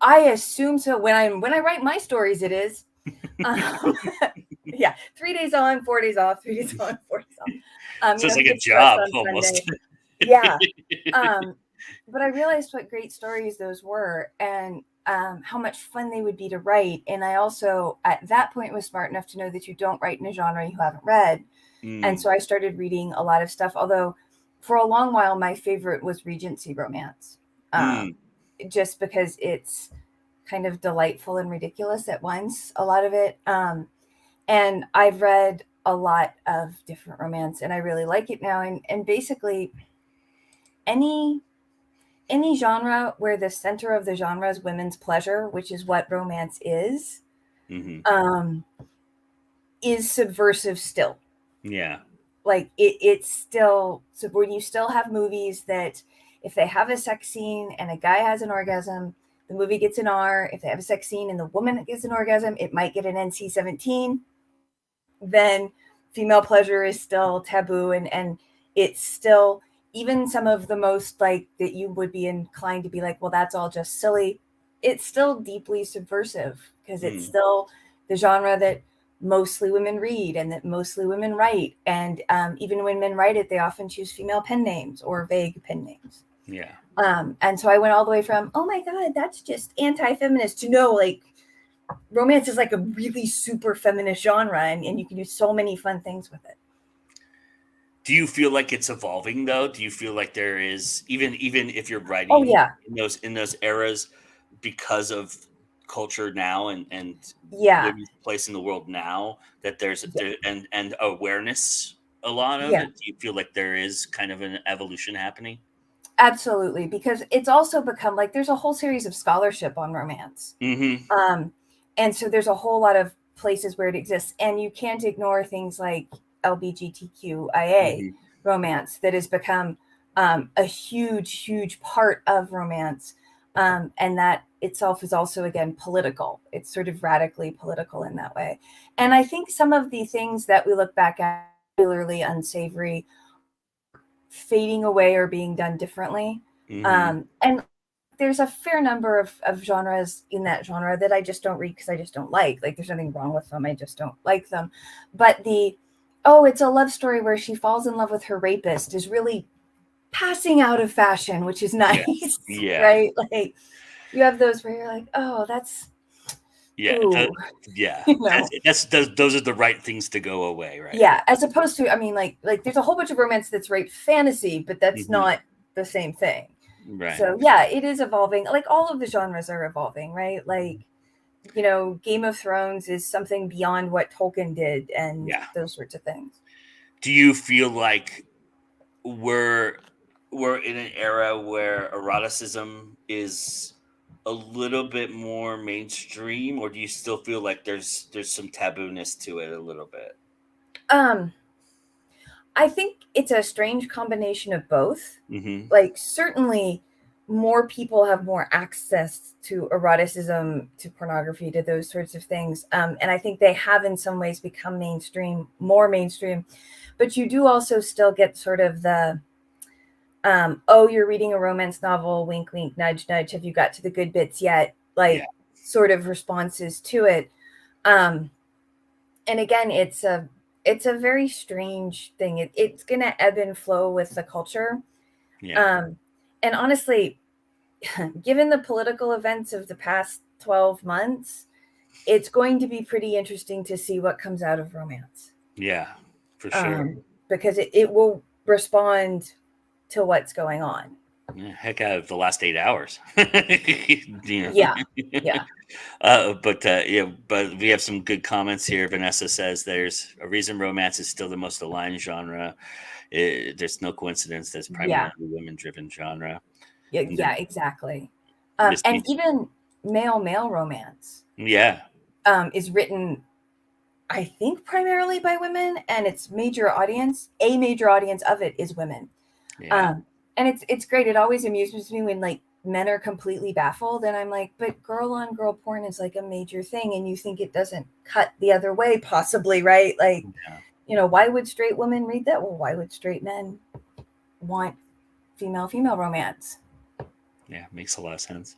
I assume so. When I write my stories, it is. Yeah, 3 days on, 4 days off, 3 days on, 4 days off. So it's like a job almost. Yeah. But I realized what great stories those were, and how much fun they would be to write. And I also, at that point, was smart enough to know that you don't write in a genre you haven't read. And so I started reading a lot of stuff, although for a long while, my favorite was Regency romance, just because it's kind of delightful and ridiculous at once, a lot of it. And I've read a lot of different romance, and I really like it now. And basically any genre where the center of the genre is women's pleasure, which is what romance is subversive still. Yeah. Like it's still, so when you still have movies that if they have a sex scene and a guy has an orgasm, the movie gets an R. If they have a sex scene and the woman gets an orgasm, it might get an NC-17. Then female pleasure is still taboo, and it's still, even some of the most like that you would be inclined to be like, well, that's all just silly. It's still deeply subversive because it's still the genre that mostly women read and that mostly women write. And even when men write it, they often choose female pen names or vague pen names. Yeah. And so I went all the way from, oh my God, that's just anti-feminist, to no, like romance is like a really super feminist genre, and you can do so many fun things with it. Do you feel like it's evolving though? Do you feel like there is, even if you're writing Oh yeah, in those eras, because of culture now and yeah, women's place in the world now, that there's and awareness, a lot of yeah, it? Do you feel like there is kind of an evolution happening? absolutely, because it's also become like there's a whole series of scholarship on romance. Mm-hmm. And so there's a whole lot of places where it exists, and you can't ignore things like LGBTQIA romance that has become a huge part of romance, and that itself is also, again, political. It's sort of radically political in that way. And I think some of the things that we look back at, particularly unsavory, fading away or being done differently. And there's a fair number of genres in that genre that I just don't read because I just don't like. Like, there's nothing wrong with them. I just don't like them. But it's a love story where she falls in love with her rapist is really passing out of fashion, which is nice. Yeah. Right? Like, you have those where you're like, oh, that's... Yeah. You know? Those are the right things to go away, right? Yeah. As opposed to, I mean, like there's a whole bunch of romance that's rape fantasy, but that's not the same thing. Right. So yeah, it is evolving. Like, all of the genres are evolving, right? Like, you know, Game of Thrones is something beyond what Tolkien did, and those sorts of things. Do you feel like we're in an era where eroticism is a little bit more mainstream, or do you still feel like there's some tabooness to it a little bit? I think it's a strange combination of both. Mm-hmm. Like, certainly more people have more access to eroticism, to pornography, to those sorts of things. And I think they have in some ways become more mainstream. But you do also still get sort of the, you're reading a romance novel, wink, wink, nudge, nudge. Have you got to the good bits yet? Like, sort of responses to it. And again, it's a very strange thing. It's going to ebb and flow with the culture. Yeah. And honestly, given the political events of the past 12 months, it's going to be pretty interesting to see what comes out of romance. Yeah, for sure. Because it will respond to what's going on. Yeah, heck, out of the last 8 hours. Yeah. But we have some good comments here. Vanessa says there's a reason romance is still the most aligned genre. There's no coincidence that's primarily women-driven genre. Yeah, exactly. And even male romance. Yeah. Is written, I think, primarily by women, and a major audience of it is women. Yeah. And it's great. It always amuses me when like men are completely baffled, and I'm like, but girl on girl porn is like a major thing, and you think it doesn't cut the other way, possibly, right? Like, you know, why would straight women read that? Well, why would straight men want female romance? Yeah, makes a lot of sense.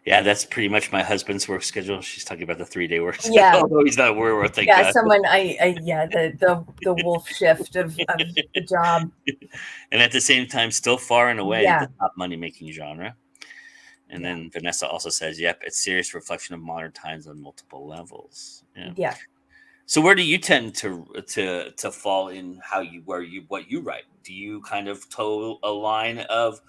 Yeah, that's pretty much my husband's work schedule. She's talking about the 3-day work schedule. Yeah. Although he's not where thank Yeah, God. someone the wolf shift of the job. And at the same time, still far and away the top money making genre. And then Vanessa also says, yep, it's serious reflection of modern times on multiple levels. Yeah. So where do you tend to fall in what you write? Do you kind of toe a line of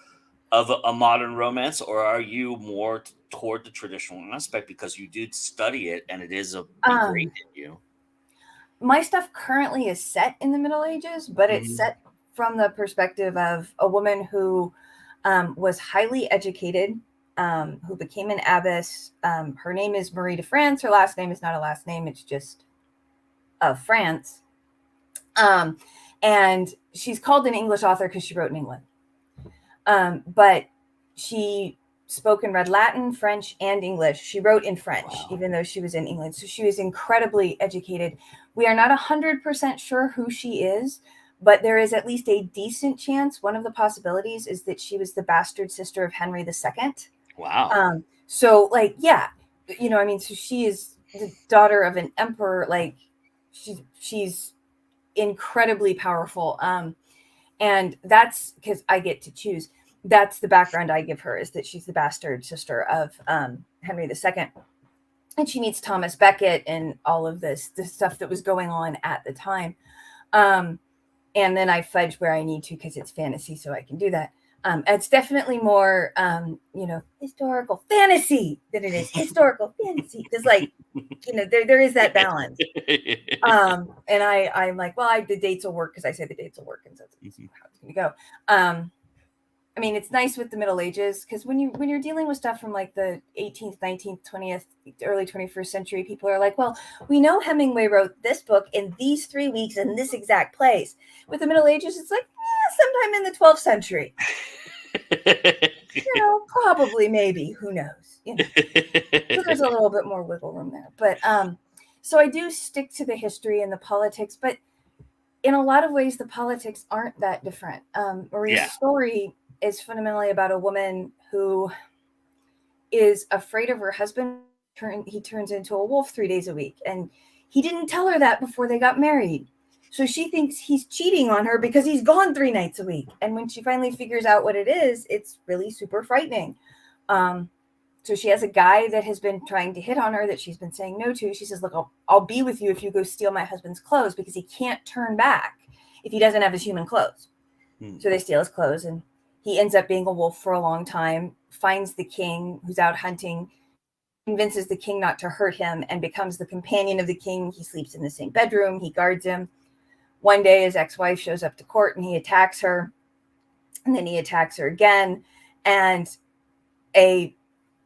a modern romance, or are you more toward the traditional aspect because you did study it and it is ingrained in you? My stuff currently is set in the Middle Ages, but it's set from the perspective of a woman who was highly educated, who became an abbess. Her name is Marie de France. Her last name is not a last name. It's just of France. And she's called an English author because she wrote in England. But she spoke and read Latin, French, and English. She wrote in French, even though she was in England. So she was incredibly educated. We are not 100% sure who she is, but there is at least a decent chance. One of the possibilities is that she was the bastard sister of Henry II. Wow. So like, yeah, I mean, so she is the daughter of an emperor. Like she's incredibly powerful. And that's because I get to choose. That's the background I give her, is that she's the bastard sister of Henry II. And she meets Thomas Becket and all of the stuff that was going on at the time. And then I fudge where I need to because it's fantasy, so I can do that. It's definitely more, historical fantasy than it is historical fantasy. Because, like, there is that balance. And I'm like, well, the dates will work because I say the dates will work, and so that's how it's going to go. I mean, it's nice with the Middle Ages because when you're dealing with stuff from like the 18th, 19th, 20th, early 21st century, people are like, well, we know Hemingway wrote this book in these 3 weeks in this exact place. With the Middle Ages, it's like, sometime in the 12th century. Probably, maybe, who knows? So there's a little bit more wiggle room there. But so I do stick to the history and the politics, but in a lot of ways, the politics aren't that different. Marie's story is fundamentally about a woman who is afraid of her husband. He turns into a wolf 3 days a week. And he didn't tell her that before they got married. So she thinks he's cheating on her because he's gone 3 nights a week. And when she finally figures out what it is, it's really super frightening. So she has a guy that has been trying to hit on her that she's been saying no to. She says, look, I'll be with you if you go steal my husband's clothes, because he can't turn back if he doesn't have his human clothes. So they steal his clothes, and he ends up being a wolf for a long time, finds the king who's out hunting, convinces the king not to hurt him, and becomes the companion of the king. He sleeps in the same bedroom. He guards him. One day his ex-wife shows up to court and he attacks her. And then he attacks her again. And a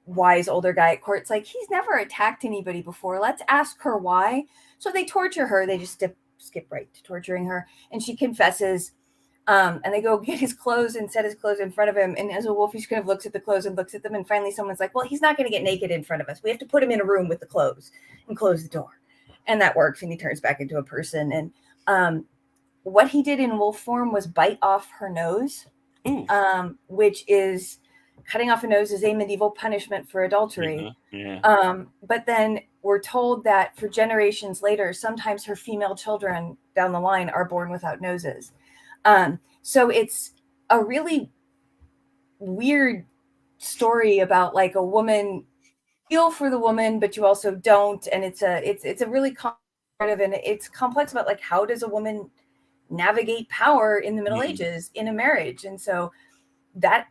wise older guy at court's like, he's never attacked anybody before. Let's ask her why. So they torture her. They just skip right to torturing her. And she confesses. And they go get his clothes and set his clothes in front of him. And as a wolf, he just kind of looks at the clothes and looks at them. And finally someone's like, well, he's not going to get naked in front of us. We have to put him in a room with the clothes and close the door. And that works. And he turns back into a person. And what he did in wolf form was bite off her nose, which is cutting off a nose is a medieval punishment for adultery. But then we're told that for generations later, sometimes her female children down the line are born without noses. So it's a really weird story about like a woman, feel for the woman, but you also don't. And it's a really complex, and it's complex about like, how does a woman navigate power in the Middle Ages in a marriage? And so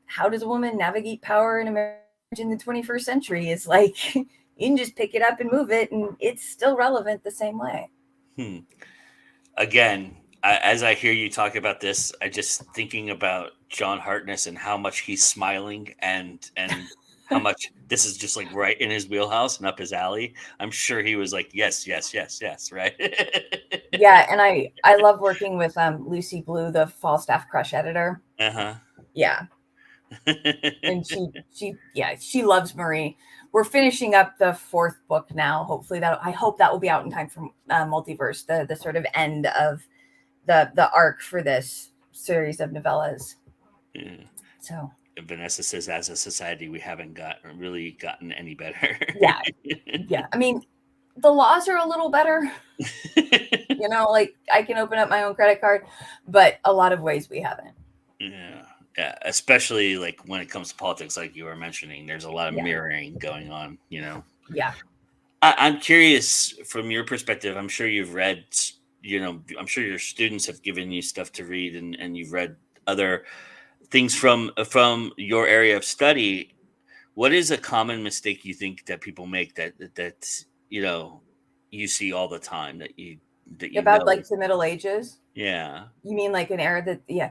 how does a woman navigate power in a marriage in the 21st century is like, you can just pick it up and move it, and it's still relevant the same way. Again, as I hear you talk about this, I just thinking about John Hartness and how much he's smiling and how much this is just like right in his wheelhouse and up his alley. I'm sure he was like, yes, right? Yeah, and I love working with Lucy Blue, the Falstaff Crush editor. Yeah. And she loves Marie. We're finishing up the 4th book now. Hopefully I hope that will be out in time for Multiverse, the sort of end of the arc for this series of novellas. So Vanessa says, as a society, we haven't really gotten any better. Yeah. I mean, the laws are a little better. Like I can open up my own credit card, but a lot of ways we haven't. Yeah, especially like when it comes to politics, like you were mentioning, there's a lot of mirroring going on, Yeah. I'm curious from your perspective. I'm sure you've read, I'm sure your students have given you stuff to read, and you've read other things from your area of study. What is a common mistake you think that people make that you see all the time that you about like the Middle Ages? Yeah. You mean like an era that Yeah.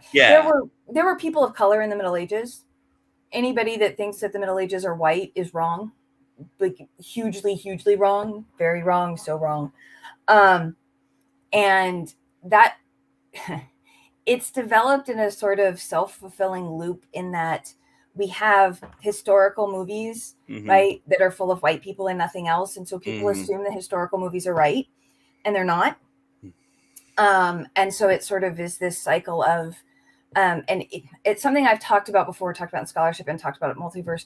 There were people of color in the Middle Ages. Anybody that thinks that the Middle Ages are white is wrong. Like hugely, hugely wrong. Very wrong, so wrong. And that it's developed in a sort of self-fulfilling loop in that we have historical movies, right, that are full of white people and nothing else. And so people assume the historical movies are right, and they're not. And so it sort of is this cycle of, and it's something I've talked about before, talked about in scholarship and talked about at Multiverse,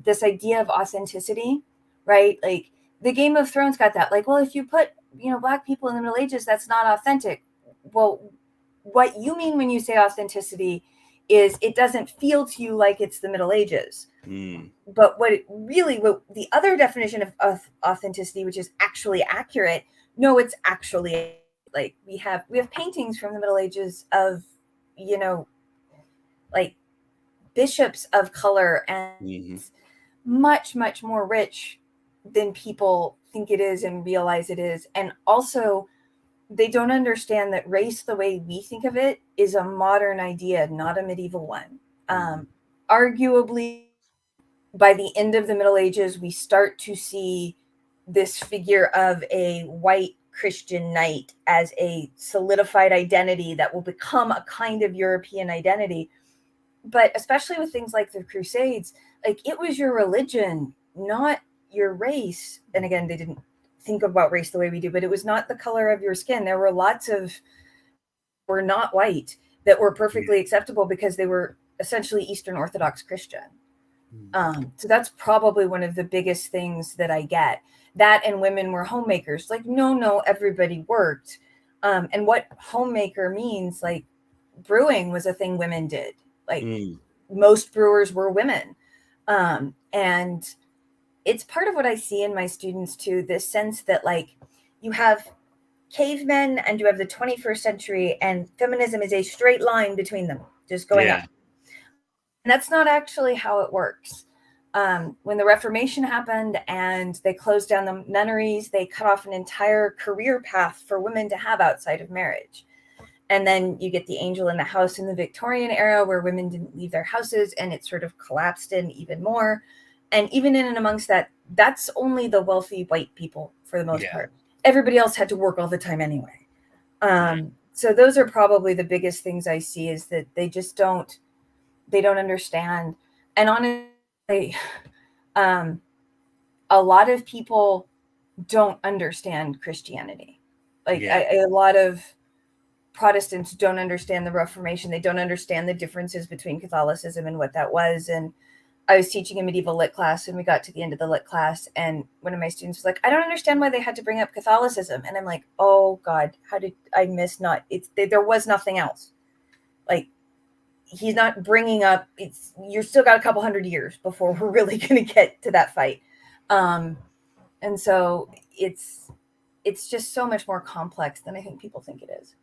this idea of authenticity, right? Like the Game of Thrones got that, like, well, if you put, Black people in the Middle Ages, that's not authentic. Well, what you mean when you say authenticity is it doesn't feel to you like it's the Middle Ages. But what the other definition of authenticity, which is actually accurate, no, it's actually like we have paintings from the Middle Ages of, like bishops of color, and much, much more rich than people think it is and realize it is. And also, they don't understand that race, the way we think of it, is a modern idea, not a medieval one. Arguably, by the end of the Middle Ages, we start to see this figure of a white Christian knight as a solidified identity that will become a kind of European identity. But especially with things like the Crusades, like it was your religion, not your race. And again, they didn't think about race the way we do, but it was not the color of your skin. There were lots of were not white that were perfectly acceptable because they were essentially Eastern Orthodox Christian. So that's probably one of the biggest things that I get. That and women were homemakers. Like, no, everybody worked. And what homemaker means, like brewing was a thing women did. Like most brewers were women. And it's part of what I see in my students too, this sense that like you have cavemen and you have the 21st century, and feminism is a straight line between them, just going up. And that's not actually how it works. When the Reformation happened and they closed down the nunneries, they cut off an entire career path for women to have outside of marriage. And then you get the angel in the house in the Victorian era, where women didn't leave their houses, and it sort of collapsed in even more. And even in and amongst that, that's only the wealthy white people for the most part. Everybody else had to work all the time anyway. So those are probably the biggest things I see, is that they just don't understand. And honestly, a lot of people don't understand Christianity. Like a lot of Protestants don't understand the Reformation. They don't understand the differences between Catholicism and what that was. And I was teaching a medieval lit class, and we got to the end of the lit class, and one of my students was like, I don't understand why they had to bring up Catholicism. And I'm like, oh God, how did I miss there was nothing else. Like, he's not bringing up, you're still got a couple hundred years before we're really going to get to that fight. And so it's just so much more complex than I think people think it is.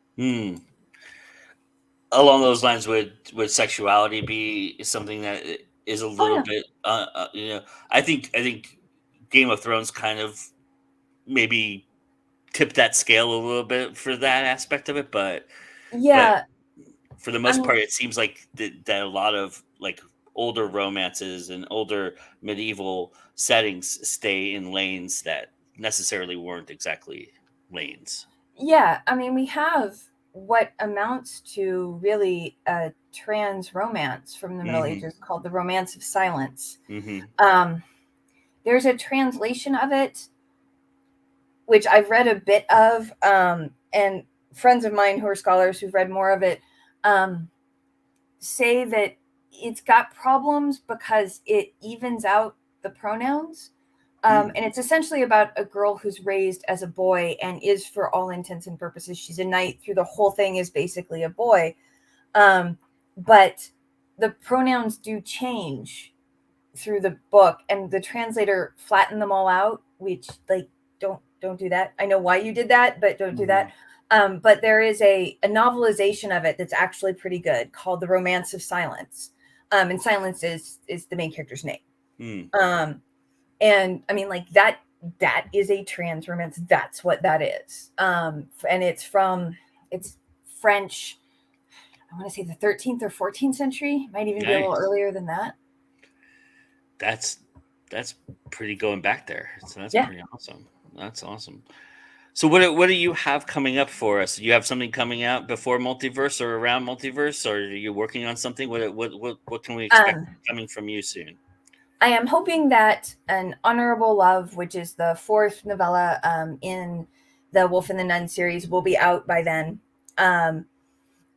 Along those lines, would sexuality be something that is a little bit, I think Game of Thrones kind of maybe tipped that scale a little bit for that aspect of it, but for the most part, it seems like that a lot of like older romances and older medieval settings stay in lanes that necessarily weren't exactly lanes. Yeah, I mean, we have what amounts to really a trans romance from the Middle Ages called the Romance of Silence. There's a translation of it, which I've read a bit of, and friends of mine who are scholars who've read more of it say that it's got problems because it evens out the pronouns. And it's essentially about a girl who's raised as a boy and is, for all intents and purposes, she's a knight through the whole thing, is basically a boy. But the pronouns do change through the book, and the translator flattened them all out, which, like, don't do that. I know why you did that, but don't do that. But there is a novelization of it that's actually pretty good, called The Romance of Silence. And Silence is the main character's name. And I mean, like, that is a trans romance. That's what that is. And it's French, I want to say the 13th or 14th century, might even be a little earlier than that. That's pretty going back there. So that's pretty awesome. That's awesome. So what do you have coming up for us? Do you have something coming out before Multiverse or around Multiverse, or are you working on something? What can we expect coming from you soon? I am hoping that An Honorable Love, which is the fourth novella in the Wolf and the Nun series will be out by then.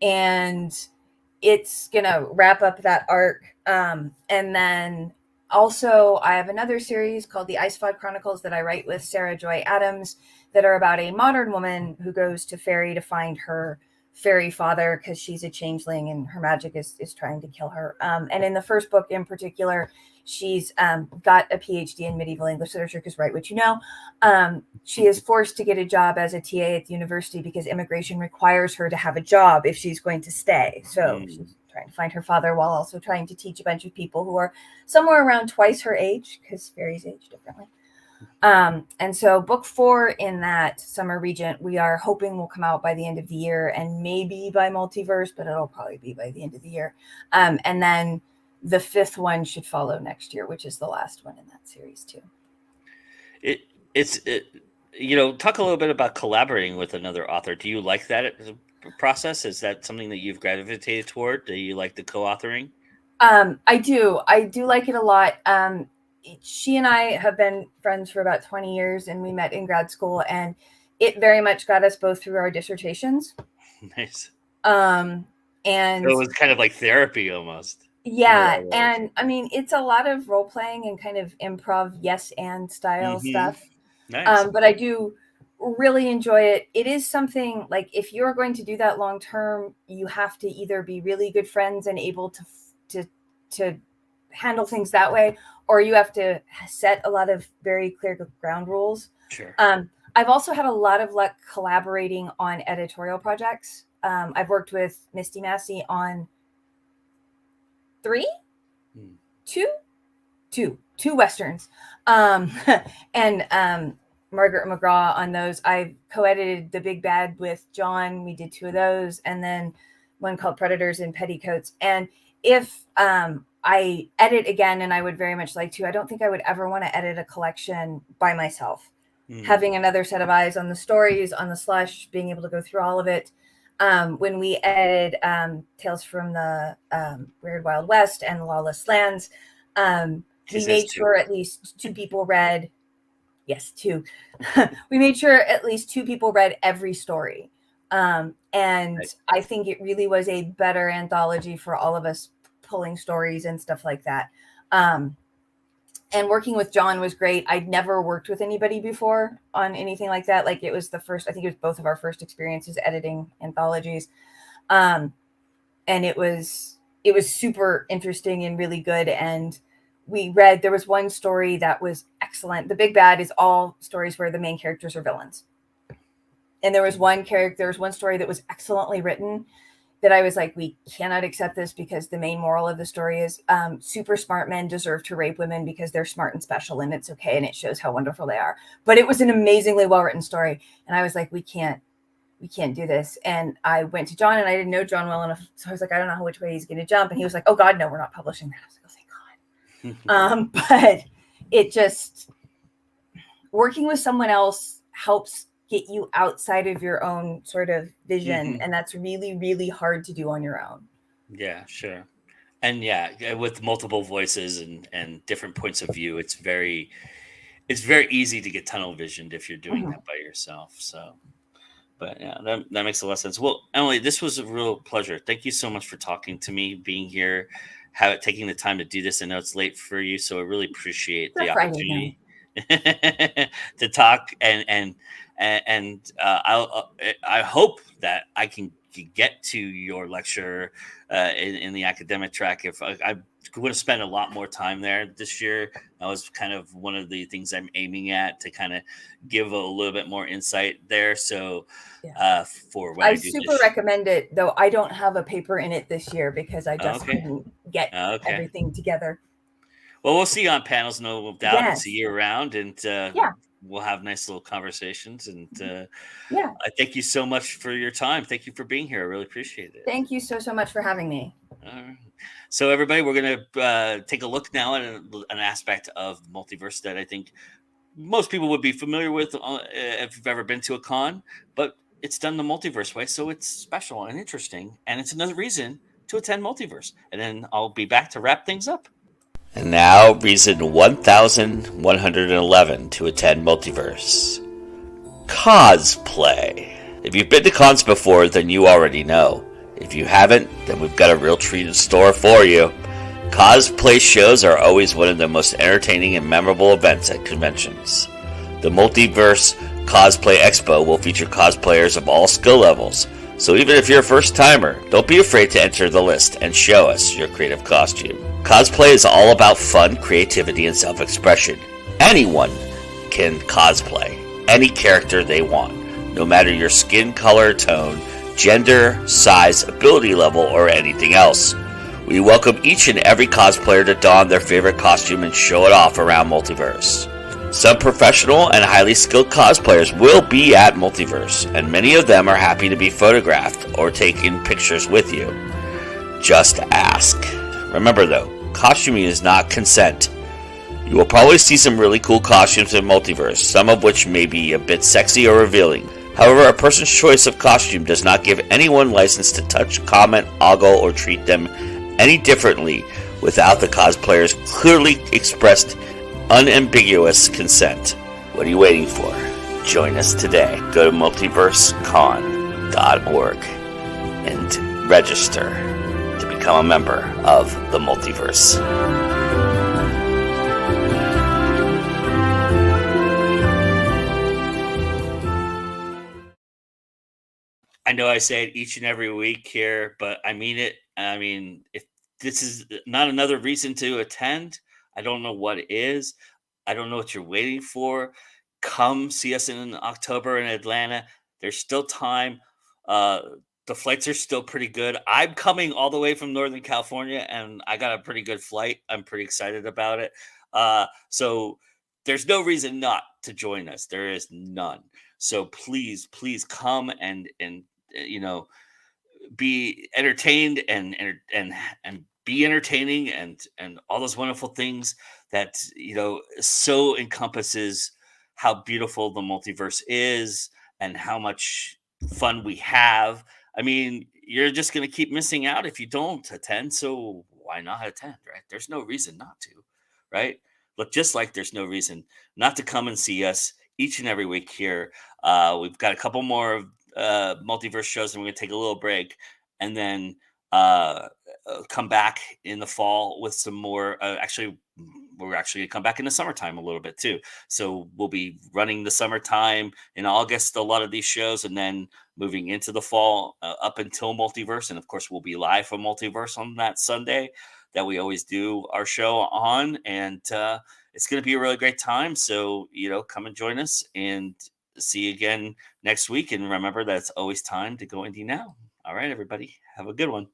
And it's going to wrap up that arc. And then also I have another series called the Icefod Chronicles that I write with Sarah Joy Adams that are about a modern woman who goes to Fairy to find her fairy father because she's a changeling and her magic is trying to kill her. And in the first book in particular, she's got a PhD in medieval English literature because write what you know. She is forced to get a job as a TA at the university because immigration requires her to have a job if she's going to stay. So she's trying to find her father while also trying to teach a bunch of people who are somewhere around twice her age because fairies age differently. And so book 4 in that Summer Regent, we are hoping will come out by the end of the year and maybe by Multiverse, but it'll probably be by the end of the year. And then the 5th one should follow next year, which is the last one in that series too. It's talk a little bit about collaborating with another author. Do you like that process? Is that something that you've gravitated toward? Do you like the co-authoring? I do like it a lot. She and I have been friends for about 20 years and we met in grad school and it very much got us both through our dissertations. Nice. And so it was kind of like therapy almost. Yeah. And I mean, it's a lot of role playing and kind of improv, yes, and style stuff. Nice. But I do really enjoy it. It is something like if you're going to do that long term, you have to either be really good friends and able to handle things that way, or you have to set a lot of very clear ground rules. Sure. I've also had a lot of luck collaborating on editorial projects. I've worked with Misty Massey on 2 Westerns, and Margaret McGraw on those. I co-edited The Big Bad with John. We did 2 of those, and then one called Predators in Petticoats. And if I edit again, and I would very much like to, I don't think I would ever want to edit a collection by myself. Having another set of eyes on the stories, on the slush, being able to go through all of it. When we edited Tales from the Weird Wild West and the Lawless Lands, we made sure at least 2 people read. Yes, 2. We made sure at least 2 people read every story. And I think it really was a better anthology for all of us pulling stories and stuff like that. And working with John was great. I'd never worked with anybody before on anything like that. Like it was the first, I think it was both of our first experiences editing anthologies. And it was super interesting and really good. And there was one story that was excellent. The Big Bad is all stories where the main characters are villains. And there was one story that was excellently written that I was like, we cannot accept this because the main moral of the story is super smart men deserve to rape women because they're smart and special and it's okay. And it shows how wonderful they are. But it was an amazingly well-written story. And I was like, we can't do this. And I went to John and I didn't know John well enough. So I was like, I don't know which way he's going to jump. And he was like, oh God, no, we're not publishing that. I was like, oh, thank God. But it just, working with someone else helps get you outside of your own sort of vision. And that's really, really hard to do on your own. Yeah, sure. And yeah, with multiple voices and different points of view, it's very easy to get tunnel visioned if you're doing that by yourself. So, but yeah, that makes a lot of sense. Well, Emily, this was a real pleasure. Thank you so much for talking to me, being here, taking the time to do this. I know it's late for you, so I really appreciate the opportunity to talk and I hope that I can get to your lecture in the academic track. If I would have spent a lot more time there this year, that was kind of one of the things I'm aiming at, to kind of give a little bit more insight there. So for when I super recommend it, though I don't have a paper in it this year because I just couldn't get everything together. Well, we'll see you on panels, no doubt, and see you around, and we'll have nice little conversations. And I thank you so much for your time. Thank you for being here. I really appreciate it. Thank you so much for having me. All right. So everybody, we're going to take a look now at an aspect of Multiverse that I think most people would be familiar with if you've ever been to a con, but it's done the Multiverse way. So it's special and interesting. And it's another reason to attend Multiverse. And then I'll be back to wrap things up. And now, reason 1111 to attend Multiverse. Cosplay. If you've been to cons before, then you already know. If you haven't, then we've got a real treat in store for you. Cosplay shows are always one of the most entertaining and memorable events at conventions. The Multiverse Cosplay Expo will feature cosplayers of all skill levels, so even if you're a first-timer, don't be afraid to enter the list and show us your creative costume. Cosplay is all about fun, creativity, and self-expression. Anyone can cosplay any character they want, no matter your skin color, tone, gender, size, ability level, or anything else. We welcome each and every cosplayer to don their favorite costume and show it off around Multiverse. Some professional and highly skilled cosplayers will be at Multiverse, and many of them are happy to be photographed or taken pictures with you. Just ask. Remember though, costuming is not consent. You will probably see some really cool costumes in Multiverse, some of which may be a bit sexy or revealing. However, a person's choice of costume does not give anyone license to touch, comment, ogle, or treat them any differently without the cosplayer's clearly expressed unambiguous consent. What are you waiting for? Join us today. Go to multiversecon.org and register to become a member of the Multiverse. I know I say it each and every week here, but I mean it. I mean, if this is not another reason to attend, I don't know what it is. I don't know what you're waiting for. Come see us in October in Atlanta. There's still time. The flights are still pretty good. I'm coming all the way from Northern California, and I got a pretty good flight. I'm pretty excited about it. So there's no reason not to join us. There is none. So please come and be entertained and be entertaining and all those wonderful things that so encompasses how beautiful the multiverse is and how much fun we have. I mean, you're just going to keep missing out if you don't attend, so why not attend, right? There's no reason not to, right? Look, just like there's no reason not to come and see us each and every week here. We've got a couple more multiverse shows, and we're going to take a little break and then come back in the fall with some more. We're actually going to come back in the summertime a little bit too. So we'll be running the summertime in August, a lot of these shows, and then moving into the fall up until Multiverse. And of course, we'll be live from Multiverse on that Sunday that we always do our show on. And it's going to be a really great time. So, come and join us and see you again next week. And remember that it's always time to go indie now. All right, everybody, have a good one.